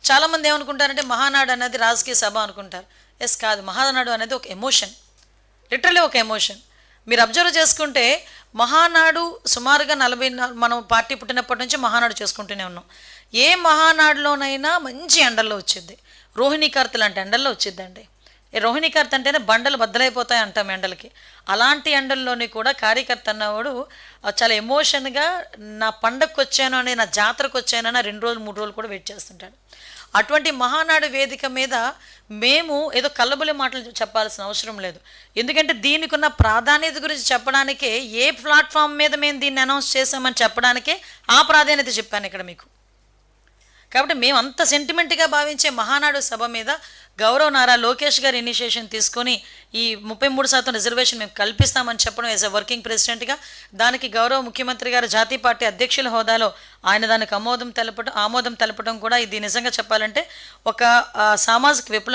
చాలామంది ఏమనుకుంటారంటే మహానాడు అనేది రాజకీయ సభ అనుకుంటారు. ఎస్ కాదు, మహానాడు అనేది ఒక ఎమోషన్, లిటరలీ ఒక ఎమోషన్. మీరు అబ్జర్వ్ చేసుకుంటే మహానాడు సుమారుగా మనం పార్టీ పుట్టినప్పటి నుంచి మహానాడు చేసుకుంటూనే ఉన్నాం. ఏ మహానాడులోనైనా మంచి ఎండల్లో వచ్చింది. రోహిణీ కార్తె లాంటి ఎండల్లో వచ్చిందండి. ఈ రోహిణీ కార్తె అంటేనే బండలు బద్దలైపోతాయి అంటాం ఎండలకి. అలాంటి ఎండల్లోని కూడా కార్యకర్త అన్నవాడు చాలా ఎమోషన్గా నా పండగకు వచ్చాను అని, నా జాతరకు వచ్చాను అని 2 రోజులు 3 రోజులు కూడా వెయిట్ చేస్తుంటాడు. అటువంటి మహానాడు వేదిక మీద మేము ఏదో కల్లబుల్లి మాటలు చెప్పాల్సిన అవసరం లేదు. ఎందుకంటే దీనికి ఉన్న ప్రాధాన్యత గురించి చెప్పడానికే, ఏ ప్లాట్ఫామ్ మీద మేము దీన్ని అనౌన్స్ చేసామని చెప్పడానికే ఆ ప్రాధాన్యత చెప్పాను ఇక్కడ మీకు. కాబట్టి మేము అంత సెంటిమెంట్గా భావించే మహానాడు సభ మీద గౌరవ నారా లోకేష్ గారు ఇనిషియేషన్ తీసుకొని ఈ 33% రిజర్వేషన్ మేము కల్పిస్తామని చెప్పడం యాజ్ ఎ వర్కింగ్ ప్రెసిడెంట్గా, దానికి గౌరవ ముఖ్యమంత్రి గారు జాతీయ పార్టీ అధ్యక్షుల హోదాలో ఆయన దానికి ఆమోదం తెలపడం కూడా ఇది నిజంగా చెప్పాలంటే ఒక సామాజిక విప్లవం.